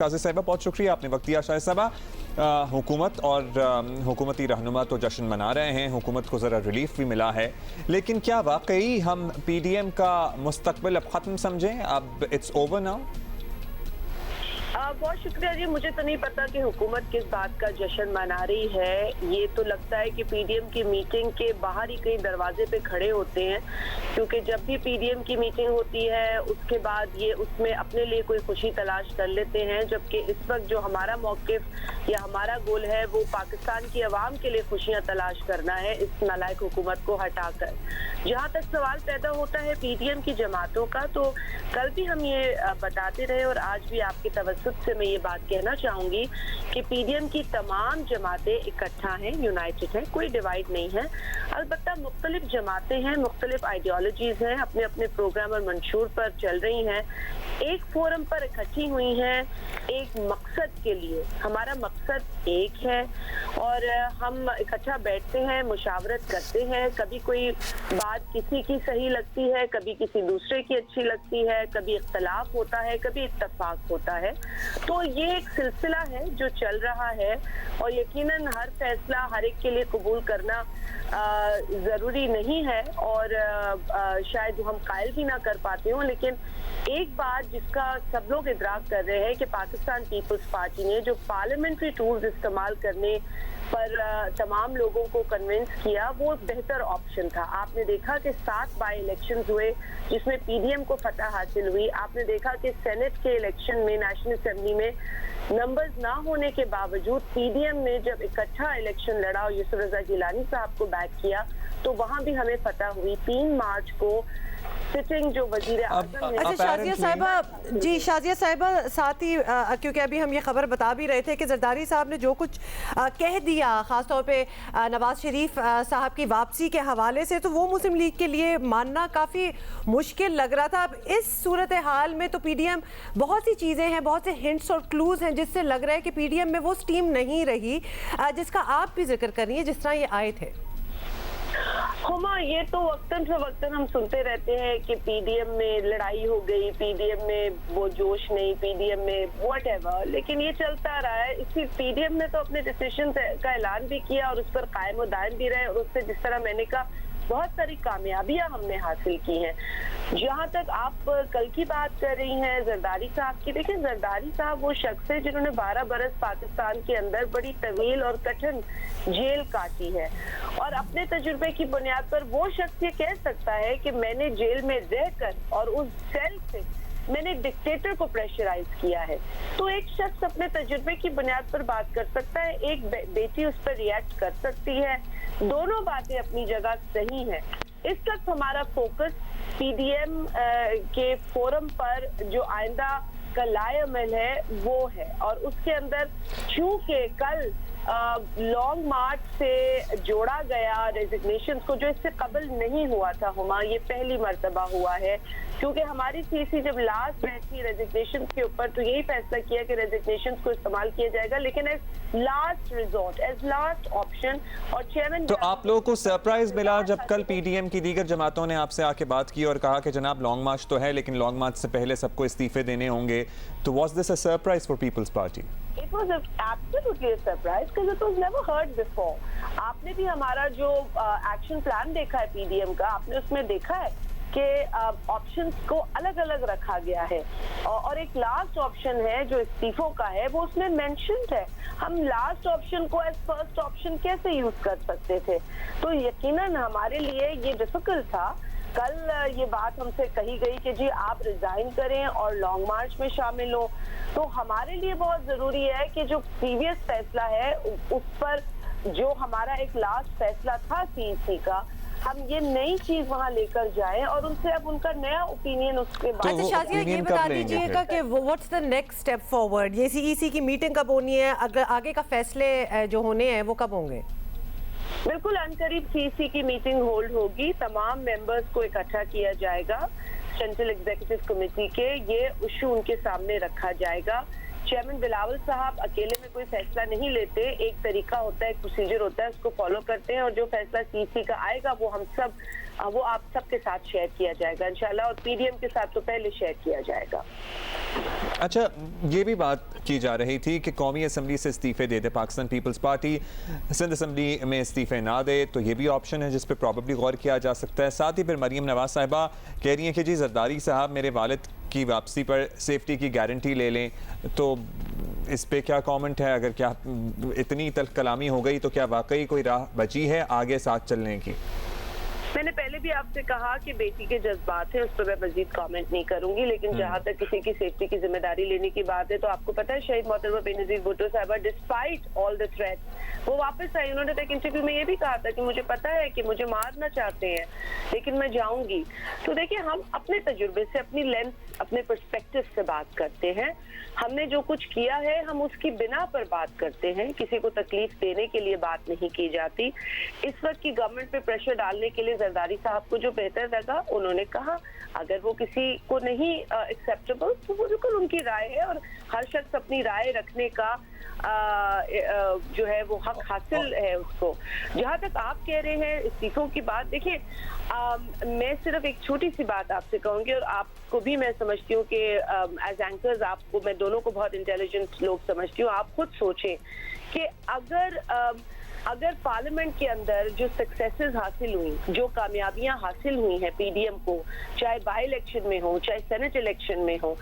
शाज़िद साहिबा, बहुत शुक्रिया आपने वक्त दिया। शाज़िद साहिबा, हुकूमत और हुकूमती रहनुमा तो जश्न मना रहे हैं, हुकूमत को ज़रा रिलीफ भी मिला है, लेकिन क्या वाकई हम पीडीएम का मुस्तकबिल अब ख़त्म समझें? अब इट्स ओवर नाउ? बहुत शुक्रिया जी। मुझे तो नहीं पता कि हुकूमत किस बात का जश्न मना रही है। ये तो लगता है कि पीडीएम की मीटिंग के बाहर ही कहीं दरवाजे पे खड़े होते हैं, क्योंकि जब भी पीडीएम की मीटिंग होती है उसके बाद ये उसमें अपने लिए कोई खुशी तलाश कर लेते हैं, जबकि इस वक्त जो हमारा मौक़िफ़ या हमारा गोल है वो पाकिस्तान की आवाम के लिए खुशियाँ तलाश करना है इस नालायक हुकूमत को हटाकर। जहाँ तक सवाल पैदा होता है पीडीएम की जमातों का, तो कल भी हम ये बताते रहे और आज भी आपके तवज्जुह से मैं ये बात कहना चाहूंगी कि पीडीएम की तमाम जमातें इकट्ठा हैं, यूनाइटेड हैं, कोई डिवाइड नहीं है। अलबत्ता मुख्तलिफ जमातें हैं, मुख्तलिफ आइडियोलॉजीज हैं, अपने अपने प्रोग्राम और मंशूर पर चल रही हैं, एक फोरम पर इकट्ठी हुई हैं एक मकसद के लिए। हमारा मकसद एक है और हम इकट्ठा बैठते हैं, मुशावरत करते हैं। कभी कोई बात किसी की सही लगती है, कभी किसी दूसरे की अच्छी लगती है, कभी इख्तलाफ होता है, कभी इत्तफाक होता है। तो ये एक सिलसिला है जो चल रहा है और यकीनन हर फैसला हर एक के लिए कबूल करना ज़रूरी नहीं है और शायद हम कायल भी ना कर पाते हों। लेकिन एक बात जिसका सब लोग इदराक कर रहे हैं कि पाकिस्तान पीपल्स पार्टी ने जो पार्लियामेंट्री टूल्स इस्तेमाल करने पर तमाम लोगों को कन्विंस किया, वो बेहतर ऑप्शन था। आपने देखा कि 7 बाई इलेक्शंस हुए जिसमें पीडीएम को फतह हासिल हुई। आपने देखा कि सेनेट के इलेक्शन में, नेशनल असेंबली में नंबर्स ना होने के बावजूद पीडीएम ने जब इकट्ठा इलेक्शन लड़ा और यूसुफ रजा गिलानी साहब को बैक किया तो वहां भी हमें फतह हुई। 3 मार्च को सिटिंग जो वजीर आज़म है। अच्छा शाजिया साहिबा जी, शाजिया साहिबा साथ ही क्योंकि अभी हम ये खबर बता भी रहे थे कि जरदारी साहब ने जो कुछ कह दिया खासतौर पे नवाज शरीफ साहब की वापसी के हवाले से, तो वो मुस्लिम लीग के लिए मानना काफ़ी मुश्किल लग रहा था। अब इस सूरत हाल में तो पीडीएम बहुत सी चीज़ें हैं, बहुत से हिंट्स और क्लूज़ हैं जिससे लग रहा है कि पीडीएम में वो स्टीम नहीं रही जिसका आप भी जिक्र कर रही हैं जिस तरह ये आए थे। हुमा, ये तो वक्तन फवक्तन हम सुनते रहते हैं कि पीडीएम में लड़ाई हो गई, पीडीएम में वो जोश नहीं, पीडीएम में व्हाटएवर, लेकिन ये चलता रहा है। इसी पीडीएम ने तो अपने डिसीजन का ऐलान भी किया और उस पर कायम और दायम भी रहे और उससे जिस तरह मैंने कहा बहुत सारी कामयाबियां हमने हासिल की हैं। जहां तक आप कल की बात कर रही हैं जरदारी साहब की, देखिए जरदारी साहब वो शख्स है जिन्होंने 12 बरस पाकिस्तान के अंदर बड़ी तवील और कठिन जेल काटी है और अपने तजुर्बे की बुनियाद पर वो शख्स ये कह सकता है कि मैंने जेल में रहकर और उस सेल से मैंने डिक्टेटर को प्रेशराइज किया है। तो एक शख्स अपने तजुर्बे की बुनियाद पर बात कर सकता है, एक बेटी उस पर रिएक्ट कर सकती है। दोनों बातें अपनी जगह सही हैं। इस वक्त हमारा फोकस पीडीएम के फोरम पर जो आइंदा का लाएअमल है वो है और उसके अंदर चूंकि कल लॉन्ग मार्च से जोड़ा गया रेजिग्नेशन को, जो इससे कबल नहीं हुआ था हुमा, ये पहली मर्तबा हुआ है क्योंकि हमारी सीसी जब लास्ट बैठी रेजिग्नेशन के ऊपर तो यही फैसला किया कि रेजिग्नेशन को इस्तेमाल किया जाएगा, लेकिन as last resort, as last option. और चेयरमैन, तो आप लोगों को सरप्राइज मिला जब कल पीडीएम की दीगर जमातों ने आपसे आके बात की और कहा कि जनाब लॉन्ग मार्च तो है लेकिन लॉन्ग मार्च से पहले सबको इस्तीफे देने होंगे, तो was this a surprise for peoples party? It was absolutely a surprise because it was never heard before. आपने भी हमारा जो एक्शन प्लान देखा है पीडीएम का, आपने उसमें देखा है कि ऑप्शंस को अलग अलग रखा गया है और एक लास्ट ऑप्शन है जो इस्तीफों का है, वो उसमें मेंशन्ड है। हम लास्ट ऑप्शन को एज फर्स्ट ऑप्शन कैसे यूज कर सकते थे? तो यकीनन हमारे लिए ये डिफिकल्ट था। कल ये बात हमसे कही गई कि जी आप रिजाइन करें और लॉन्ग मार्च में शामिल हो, तो हमारे लिए बहुत जरूरी है कि जो प्रीवियस फैसला है उस पर जो हमारा एक लास्ट फैसला था सीईसी का, हम ये नई चीज वहां लेकर जाएं और उनसे अब उनका नया ओपिनियन उसके बाद। अच्छा शाजिया, ये बता दीजिएगा कि what's the next step forward? ये सीईसी की मीटिंग कब होनी है? अगर आगे का फैसले जो होने हैं वो कब होंगे? बिल्कुल अनकरीब सीईसी की मीटिंग होल्ड होगी, तमाम मेंबर्स को इकट्ठा किया जाएगा, सेंट्रल एग्जीक्यूटिव कमेटी के ये इशू उनके सामने रखा जाएगा। चेयरमैन बिलावल साहब अकेले में कोई फैसला नहीं लेते, एक तरीका होता है, एक प्रोसीजर होता है, उसको फॉलो करते हैं और जो फैसला सीईसी का आएगा वो हम सब वो आप सबके साथ शेयर किया जाएगा इंशाल्लाह, और पीडीएम के साथ तो पहले शेयर किया जाएगा। अच्छा, ये भी बात की जा रही थी कि कौमी असम्बली से इस्तीफे दे दे पाकिस्तान पीपल्स पार्टी, सिंध असम्बली में इस्तीफे ना दे, तो ये भी ऑप्शन है जिस पे प्रॉब्ली गौर किया जा सकता है। साथ ही फिर मरीम नवाज साहिबा कह रही हैं कि जी जरदारी साहब मेरे वालिद की वापसी पर सेफ्टी की गारंटी ले लें, तो इस पे क्या कमेंट है? अगर क्या इतनी तल्ख कलामी हो गई तो क्या वाकई कोई राह बची है आगे साथ चलने की? मैंने पहले भी आपसे कहा कि बेटी के जज्बात हैं, उस पर मैं मजीद कमेंट नहीं करूंगी, लेकिन जहां तक किसी की सेफ्टी की जिम्मेदारी लेने की बात है, तो आपको पता है शहीद मोहतरमा बेनज़ीर भुट्टो साहिबा डिस्पाइट ऑल द थ्रेट्स वो वापस आई। उन्होंने एक इंटरव्यू में ये भी कहा था कि मुझे पता है कि मुझे मारना चाहते हैं लेकिन मैं जाऊंगी। तो देखिए, हम अपने तजुर्बे से, अपनी लेंथ, अपने पर्सपेक्टिव से बात करते हैं। हमने जो कुछ किया है हम उसकी बिना पर बात करते हैं, किसी को तकलीफ देने के लिए बात नहीं की जाती। इस वक्त की गवर्नमेंट पे प्रेशर डालने के लिए जरदारी साहब को जो बेहतर लगा उन्होंने कहा। अगर वो किसी को नहीं एक्सेप्टेबल तो वो बिल्कुल उनकी राय है, और हर शख्स अपनी राय रखने का जो है वो हक हासिल है उसको। जहाँ तक आप कह रहे हैं इस्तीफों की बात, देखिए मैं सिर्फ एक छोटी सी बात आपसे कहूंगी, और आपको भी मैं समझती हूँ कि एज एंकर्स आपको, मैं दोनों को बहुत इंटेलिजेंट लोग समझती हूँ। आप खुद सोचें कि अगर पार्लियामेंट के अंदर जो सक्सेसेस हासिल हुई, जो कामयाबियां हासिल हुई हैं पीडीएम को, चाहे बाई इलेक्शन में हो, चाहे सेनेट इलेक्शन में हो,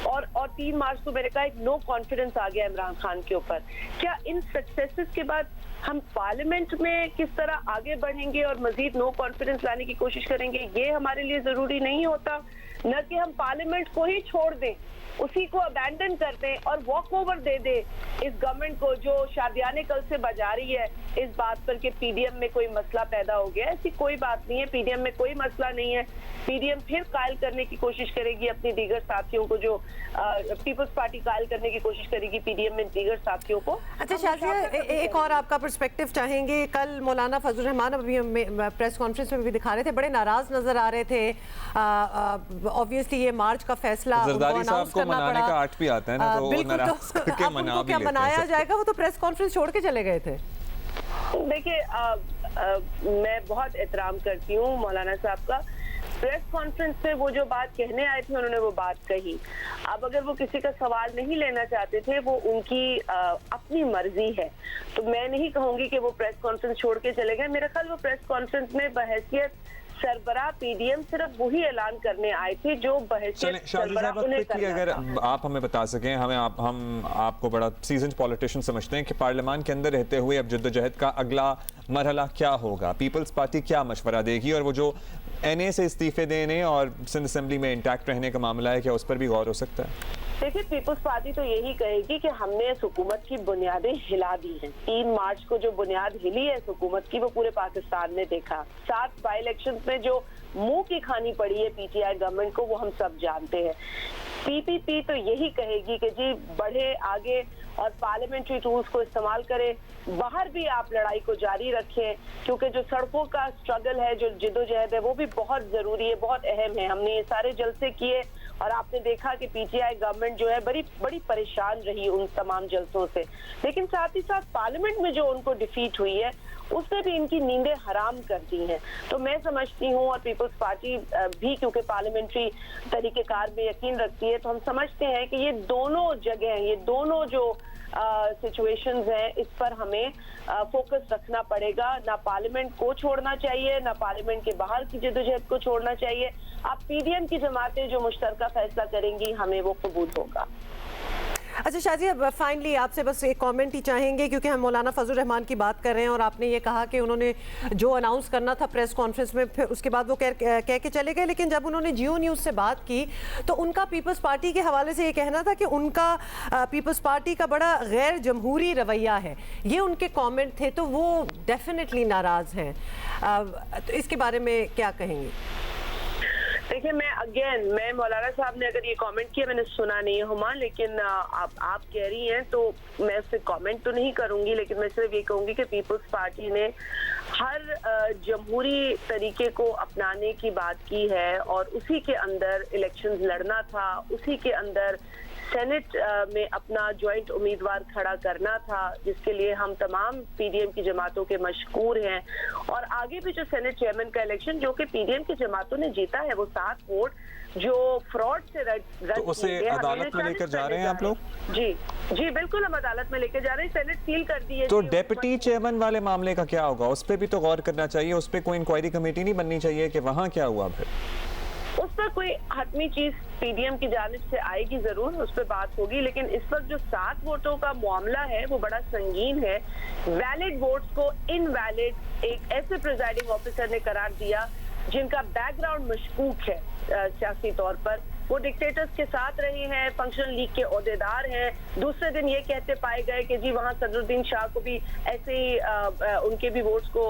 और 3 मार्च को मेरे का एक नो कॉन्फिडेंस आ गया इमरान खान के ऊपर, क्या इन सक्सेसेस के बाद हम पार्लियामेंट में किस तरह आगे बढ़ेंगे और मजीद नो कॉन्फिडेंस लाने की कोशिश करेंगे? ये हमारे लिए जरूरी नहीं होता। न कि हम पार्लियामेंट को ही छोड़ दें, उसी को अबैंडन कर दें और वॉक ओवर दे दे इस गवर्नमेंट को जो शादियाने कल से बजा रही है इस बात पर कि पीडीएम में कोई मसला पैदा हो गया। ऐसी कोई बात नहीं है, पीडीएम में कोई मसला नहीं है। पीडीएम फिर कायल करने की कोशिश करेगी अपनी दीगर साथियों को, जो पीपल्स पार्टी कायल करने की कोशिश करेगी पीडीएम में दीगर साथियों को। अच्छा शाजिया, एक और आपका पर्सपेक्टिव चाहेंगे। कल मौलाना फजल रहमान अभी प्रेस कॉन्फ्रेंस में भी दिखा रहे थे, बड़े नाराज नजर आ रहे थे। ऑब्वियसली ये मार्च का फैसला जरदारी साहब को मनाने का आर्ट भी आता है ना, तो बिल्कुल, नाराज करके मना भी क्या लेते हैं मनाया सब। जाएगा? वो तो प्रेस कॉन्फ्रेंस छोड़ के चले गए थे। देखिए, मैं बहुत एहतराम करती हूँ मौलाना साहब का। प्रेस कॉन्फ्रेंस में वो जो बात कहने आए थे उन्होंने वो बात कही। अब अगर वो किसी का सवाल नहीं लेना चाहते थे, वो उनकी अपनी मर्जी है, तो मैं नहीं कहूंगी कि वो प्रेस कॉन्फ्रेंस छोड़ के चले गए। मेरा ख्याल वो प्रेस कॉन्फ्रेंस में बहैसियत सरबराह पीडीएम सिर्फ वही ऐलान करने आए थे जो बहैसियत सरबराह उन्हें करना था। अगर आप हमें बता सकें, हम आपको बड़ा सीजन पॉलिटिशियन समझते हैं कि पार्लियामान के अंदर रहते हुए अब जद्दोजहद का अगला मरहला क्या होगा? पीपल्स पार्टी क्या मशवरा देगी? और वो जो एनए से इस्तीफे देने और सिंध असेंबली में इंटैक्ट रहने का मामला है, क्या उस पर भी गौर हो सकता है? देखिए, पीपल्स पार्टी तो यही कहेगी कि हमने इस हुकूमत की बुनियादें हिला दी हैं। 3 मार्च को जो बुनियाद हिली है इस हुकूमत की, वो पूरे पाकिस्तान ने देखा। 7 बाई इलेक्शन में जो मुंह की खानी पड़ी है पीटीआई गवर्नमेंट को, वो हम सब जानते हैं। पीपीपी तो यही कहेगी कि जी बढ़े आगे और पार्लियामेंट्री टूल्स को इस्तेमाल करें, बाहर भी आप लड़ाई को जारी रखें, क्योंकि जो सड़कों का स्ट्रगल है, जो जिदोजहद है, वो भी बहुत जरूरी है, बहुत अहम है। हमने ये सारे जलसे किए और आपने देखा कि पीटीआई गवर्नमेंट जो है बड़ी परेशान रही उन तमाम जलसों से, लेकिन साथ ही साथ पार्लियामेंट में जो उनको डिफीट हुई है उसने भी इनकी नींदें हराम कर दी हैं। तो मैं समझती हूँ, और पीपल्स पार्टी भी क्योंकि पार्लियामेंट्री तरीकेकार में यकीन रखती है, तो हम समझते हैं कि ये दोनों जगह, ये दोनों जो सिचुएशंस हैं, इस पर हमें फोकस रखना पड़ेगा। ना पार्लियामेंट को छोड़ना चाहिए, ना पार्लियामेंट के बाहर की जद्दोजहद को छोड़ना चाहिए। अब पीडीएम की जमातें जो मुश्तरका फैसला करेंगी, हमें वो कबूल होगा। अच्छा शाजिया, फाइनली आपसे बस एक कमेंट ही चाहेंगे, क्योंकि हम मौलाना फजल रहमान की बात कर रहे हैं और आपने ये कहा कि उन्होंने जो अनाउंस करना था प्रेस कॉन्फ्रेंस में, फिर उसके बाद वो कह के चले गए। लेकिन जब उन्होंने जियो न्यूज़ से बात की तो उनका पीपल्स पार्टी के हवाले से ये कहना था कि उनका पीपल्स पार्टी का बड़ा गैर जमहूरी रवैया है। ये उनके कॉमेंट थे, तो वो डेफिनेटली नाराज़ हैं। तो इसके बारे में क्या कहेंगे? देखिए, मैं मौलाना साहब ने अगर ये कमेंट किया, मैंने सुना नहीं है हुमा, लेकिन आप कह रही हैं तो मैं उस पर कमेंट तो नहीं करूंगी, लेकिन मैं सिर्फ ये कहूंगी कि पीपल्स पार्टी ने हर जमहूरी तरीके को अपनाने की बात की है और उसी के अंदर इलेक्शंस लड़ना था, उसी के अंदर सेनेट में अपना ज्वाइंट उम्मीदवार खड़ा करना था, जिसके लिए हम तमाम पीडीएम की जमातों के मशकूर हैं। और आगे भी जो सेनेट चेयरमैन का इलेक्शन जो कि पीडीएम की जमातों ने जीता है, वो 7 वोट जो फ्रॉड से रद्द तो उसे किए गए, अदालत में लेकर जा रहे हैं आप लोग? जी जी बिल्कुल, हम अदालत में लेकर जा रहे हैं। सेनेट सील कर दी है। तो डेप्यूटी चेयरमैन वाले मामले का क्या होगा? उस पर भी तो गौर करना चाहिए, उस पर कोई इंक्वायरी कमेटी नहीं बननी चाहिए कि वहाँ क्या हुआ? फिर उस पर कोई हतमी चीज पीडीएम की जानिब से आएगी, जरूर उस पर बात होगी। लेकिन इस वक्त जो 7 वोटों का मामला है वो बड़ा संगीन है। वैलिड वोट्स को इनवैलिड एक ऐसे प्रिजाइडिंग ऑफिसर ने करार दिया जिनका बैकग्राउंड मशकूक है सियासी तौर पर। वो डिक्टेटर्स के साथ रहे हैं, फंक्शनल लीग के ओहदेदार हैं। दूसरे दिन ये कहते पाए गए कि जी वहाँ सदरुद्दीन शाह को भी ऐसे ही उनके भी वोट्स को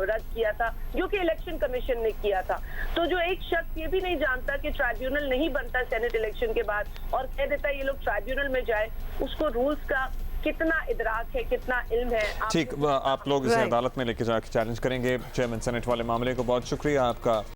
रद्द किया था, जो कि इलेक्शन कमीशन ने किया था। तो जो एक शख्स ये भी नहीं जानता कि ट्राइब्यूनल नहीं बनता सेनेट इलेक्शन के बाद और कह देता है ये लोग ट्राइब्यूनल में जाए, उसको रूल्स का कितना इदराक है, कितना इल्म है? ठीक, आप लोग इसे अदालत में लेके जाकर चैलेंज करेंगे। चेयरमैन सेनेट वाले मामले को बहुत शुक्रिया आपका।